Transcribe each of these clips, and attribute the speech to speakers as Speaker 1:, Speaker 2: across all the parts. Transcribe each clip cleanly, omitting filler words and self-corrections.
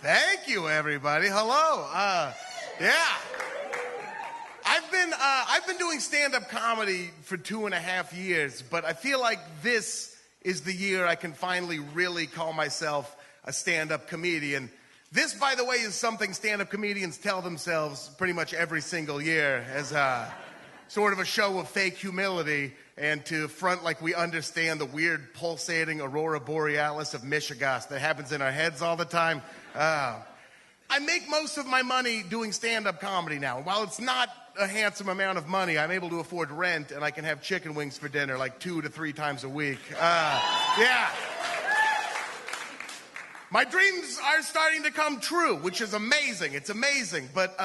Speaker 1: Thank you, everybody. Hello. Yeah. I've been doing stand-up comedy for 2.5 years, but I feel like this is the year I can finally really call myself a stand-up comedian. This, by the way, is something stand-up comedians tell themselves pretty much every single year as sort of a show of fake humility and to front like we understand the weird pulsating aurora borealis of Michigas that happens in our heads all the time. I make most of my money doing stand-up comedy now. While it's not a handsome amount of money, I'm able to afford rent and I can have chicken wings for dinner like 2 to 3 times a week. Yeah. My dreams are starting to come true, which is amazing. It's amazing. But,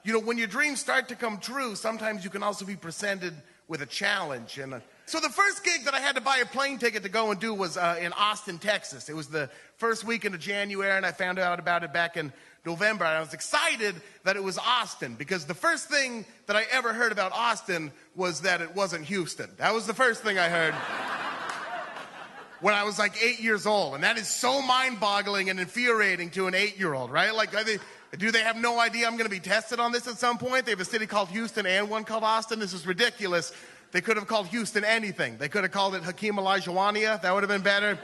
Speaker 1: when your dreams start to come true, sometimes you can also be presented with a challenge. And so the first gig that I had to buy a plane ticket to go and do was in Austin, Texas. It was the first weekend of January, and I found out about it back in November. And I was excited that it was Austin, because the first thing that I ever heard about Austin was that it wasn't Houston. That was the first thing I heard when I was like 8 years old. And that is so mind-boggling and infuriating to an 8-year-old, right? Like, do they have no idea I'm going to be tested on this at some point? They have a city called Houston and one called Austin. This is ridiculous. They could have called Houston anything. They could have called it Hakeem Olajuwon. That would have been better.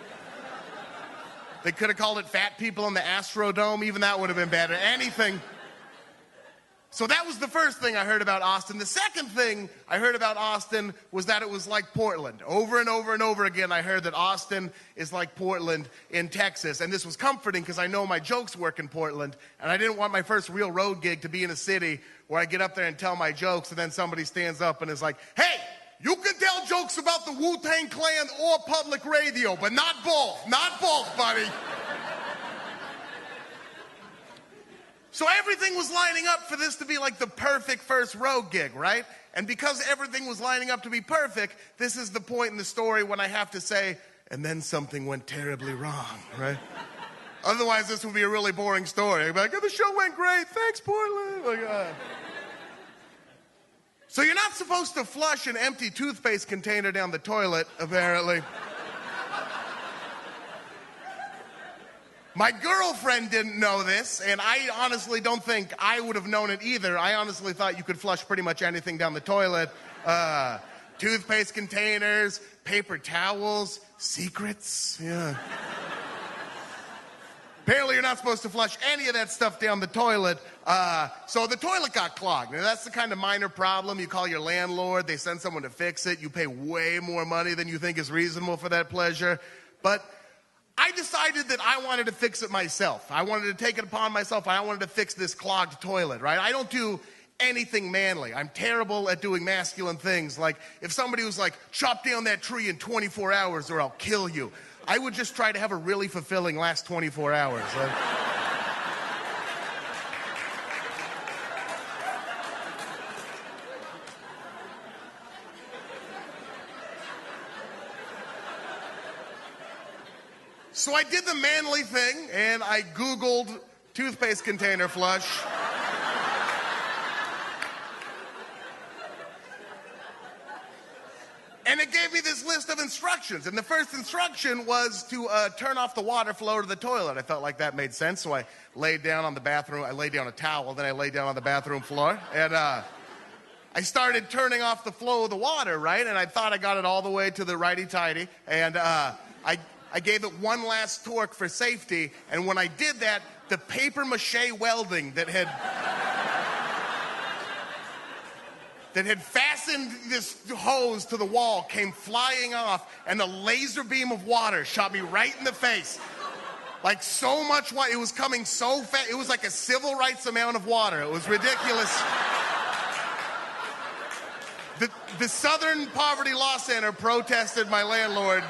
Speaker 1: They could have called it Fat People in the Astrodome. Even that would have been better. Anything. So that was the first thing I heard about Austin. The second thing I heard about Austin was that it was like Portland. Over and over and over again, I heard that Austin is like Portland in Texas. And this was comforting because I know my jokes work in Portland. And I didn't want my first real road gig to be in a city where I get up there and tell my jokes and then somebody stands up and is like, hey, you can tell jokes about the Wu-Tang Clan or public radio, but not both. Not both, buddy. So everything was lining up for this to be like the perfect first road gig, right? And because everything was lining up to be perfect, this is the point in the story when I have to say, and then something went terribly wrong, right? Otherwise, this would be a really boring story. I'd be like, oh, the show went great. Thanks, Portland. So you're not supposed to flush an empty toothpaste container down the toilet, apparently. My girlfriend didn't know this, and I honestly don't think I would have known it either. I honestly thought you could flush pretty much anything down the toilet. Toothpaste containers, paper towels, secrets, yeah. Apparently you're not supposed to flush any of that stuff down the toilet. So the toilet got clogged. Now, that's the kind of minor problem. You call your landlord, they send someone to fix it. You pay way more money than you think is reasonable for that pleasure. But I decided that I wanted to fix it myself. I wanted to take it upon myself. I wanted to fix this clogged toilet, right? I don't do anything manly. I'm terrible at doing masculine things. Like if somebody was like, chop down that tree in 24 hours or I'll kill you, I would just try to have a really fulfilling last 24 hours. So I did the manly thing, and I Googled toothpaste container flush. And it gave me this list of instructions. And the first instruction was to turn off the water flow to the toilet. I felt like that made sense, so I laid down on the bathroom. I laid down a towel, then I laid down on the bathroom floor. And I started turning off the flow of the water, right? And I thought I got it all the way to the righty-tighty. And I gave it one last torque for safety, and when I did that, the paper-mache welding that had fastened this hose to the wall came flying off, and a laser beam of water shot me right in the face. Like so much water, it was coming so fast, it was like a civil rights amount of water. It was ridiculous. The Southern Poverty Law Center protested my landlord.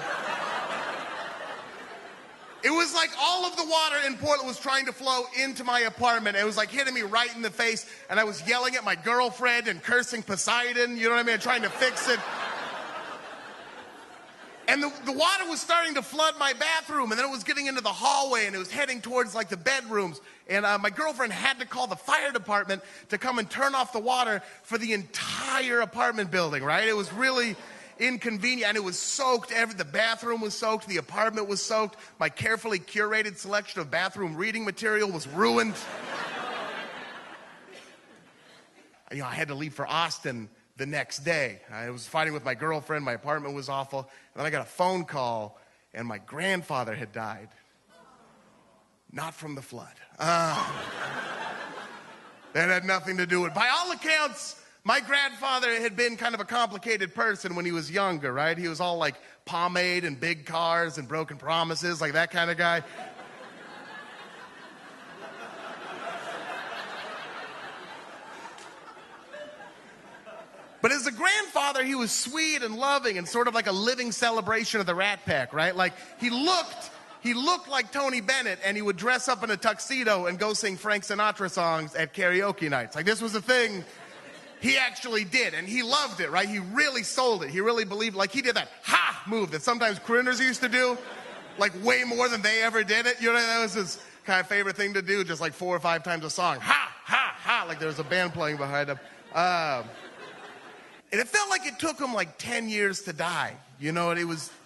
Speaker 1: It was like all of the water in Portland was trying to flow into my apartment. It was like hitting me right in the face, and I was yelling at my girlfriend and cursing Poseidon, you know what I mean, trying to fix it. And the water was starting to flood my bathroom, and then it was getting into the hallway, and it was heading towards like the bedrooms. And my girlfriend had to call the fire department to come and turn off the water for the entire apartment building, right? It was really inconvenient, and it was soaked. The bathroom was soaked. The apartment was soaked. My carefully curated selection of bathroom reading material was ruined. I had to leave for Austin the next day. I was fighting with my girlfriend. My apartment was awful. And then I got a phone call, and my grandfather had died. Not from the flood. That had nothing to do with it. By all accounts, my grandfather had been kind of a complicated person when he was younger, right? He was all like pomade and big cars and broken promises, like that kind of guy. But as a grandfather, he was sweet and loving and sort of like a living celebration of the Rat Pack, right? Like he looked like Tony Bennett, and he would dress up in a tuxedo and go sing Frank Sinatra songs at karaoke nights. Like this was a thing he actually did, and he loved it, right? He really sold it. He really believed, like he did that ha move that sometimes crooners used to do, like way more than they ever did it. You know, that was his kind of favorite thing to do, just like 4 or 5 times a song. Ha, ha, ha, like there was a band playing behind him. And it felt like it took him like 10 years to die. You know, and it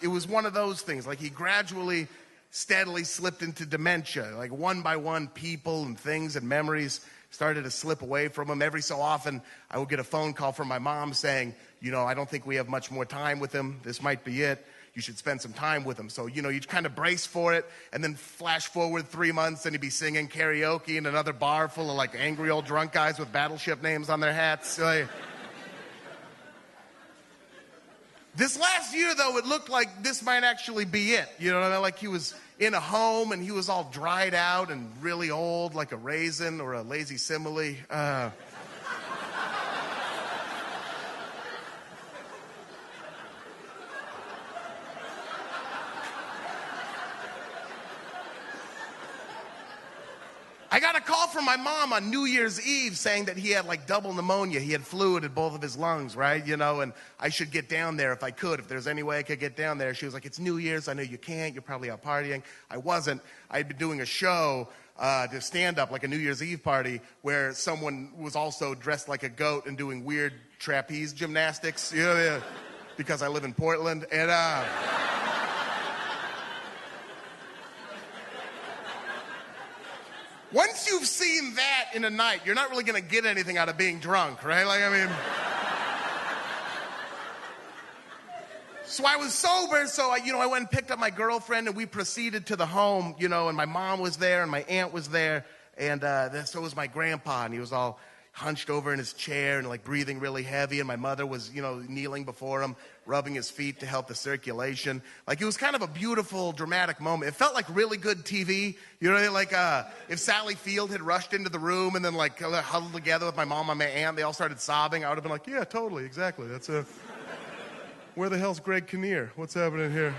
Speaker 1: was one of those things. Like he gradually, steadily slipped into dementia. Like one by one, people and things and memories started to slip away from him. Every so often, I would get a phone call from my mom saying, you know, I don't think we have much more time with him. This might be it. You should spend some time with him. So, you know, you'd kind of brace for it, and then flash forward 3 months, and he'd be singing karaoke in another bar full of like angry old drunk guys with battleship names on their hats. This last year, though, it looked like this might actually be it. You know what I mean? Like he was in a home, and he was all dried out and really old, like a raisin or a lazy simile. I got a call from my mom on New Year's Eve saying that he had like double pneumonia. He had fluid in both of his lungs, right? You know, and I should get down there if I could. If there's any way I could get down there. She was like, it's New Year's. I know you can't. You're probably out partying. I wasn't. I'd been doing a show to stand up, like a New Year's Eve party, where someone was also dressed like a goat and doing weird trapeze gymnastics, you know, because I live in Portland. And once you've seen that in a night, you're not really going to get anything out of being drunk, right? Like, I mean... So I was sober, so I went and picked up my girlfriend, and we proceeded to the home, you know, and my mom was there, and my aunt was there, and so was my grandpa, and he was all hunched over in his chair and like breathing really heavy, and my mother was, you know, kneeling before him, rubbing his feet to help the circulation. Like, it was kind of a beautiful, dramatic moment. It felt like really good TV, you know, like if Sally Field had rushed into the room and then like huddled together with my mom and my aunt, they all started sobbing, I would have been like, yeah, totally, exactly, that's a... Where the hell's Greg Kinnear? What's happening here?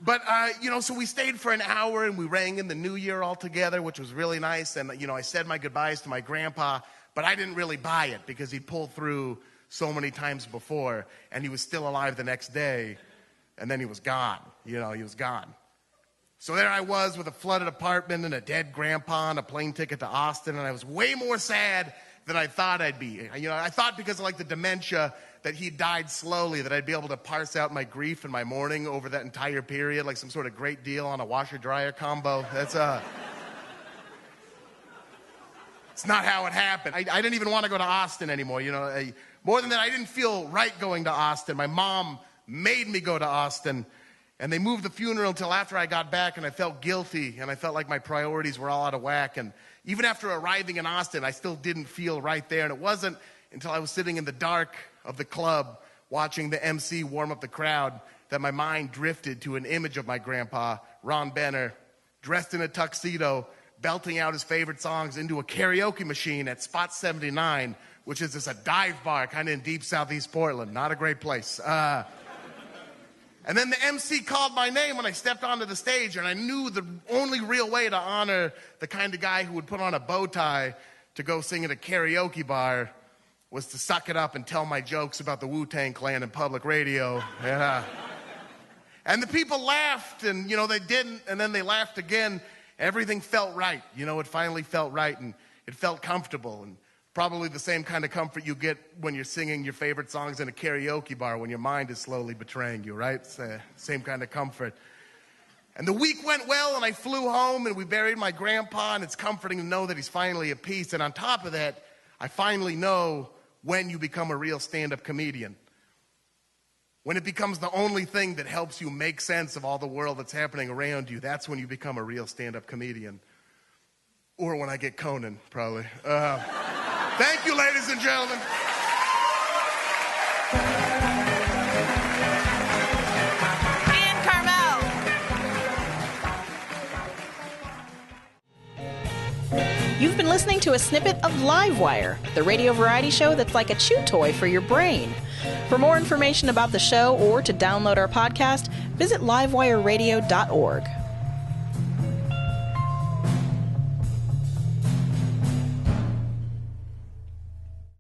Speaker 1: But, you know, so we stayed for an hour, and we rang in the new year all together, which was really nice. And, you know, I said my goodbyes to my grandpa, but I didn't really buy it because he pulled through so many times before, and he was still alive the next day, and then he was gone. You know, he was gone. So there I was with a flooded apartment and a dead grandpa and a plane ticket to Austin, and I was way more sad than I thought I'd be. You know, I thought because of like the dementia that he died slowly, that I'd be able to parse out my grief and my mourning over that entire period, like some sort of great deal on a washer-dryer combo. That's it's not how it happened. I didn't even want to go to Austin anymore, you know. More than that, I didn't feel right going to Austin. My mom made me go to Austin, and they moved the funeral until after I got back, and I felt guilty, and I felt like my priorities were all out of whack. And even after arriving in Austin, I still didn't feel right there, and it wasn't until I was sitting in the dark of the club watching the MC warm up the crowd that my mind drifted to an image of my grandpa, Ron Benner, dressed in a tuxedo, belting out his favorite songs into a karaoke machine at Spot 79, which is just a dive bar kind of in deep southeast Portland. Not a great place. And then the MC called my name when I stepped onto the stage, and I knew the only real way to honor the kind of guy who would put on a bow tie to go sing at a karaoke bar was to suck it up and tell my jokes about the Wu-Tang Clan in public radio. And the people laughed, and, you know, they didn't, and then they laughed again. Everything felt right. You know, it finally felt right, and it felt comfortable. And Probably the same kind of comfort you get when you're singing your favorite songs in a karaoke bar when your mind is slowly betraying you, right? It's the same kind of comfort. And the week went well, and I flew home, and we buried my grandpa, and it's comforting to know that he's finally at peace. And on top of that, I finally know when you become a real stand-up comedian. When it becomes the only thing that helps you make sense of all the world that's happening around you, that's when you become a real stand-up comedian. Or when I get Conan, probably. Thank you, ladies and gentlemen.
Speaker 2: And Karmel. You've been listening to a snippet of Livewire, the radio variety show that's like a chew toy for your brain. For more information about the show or to download our podcast, visit livewireradio.org.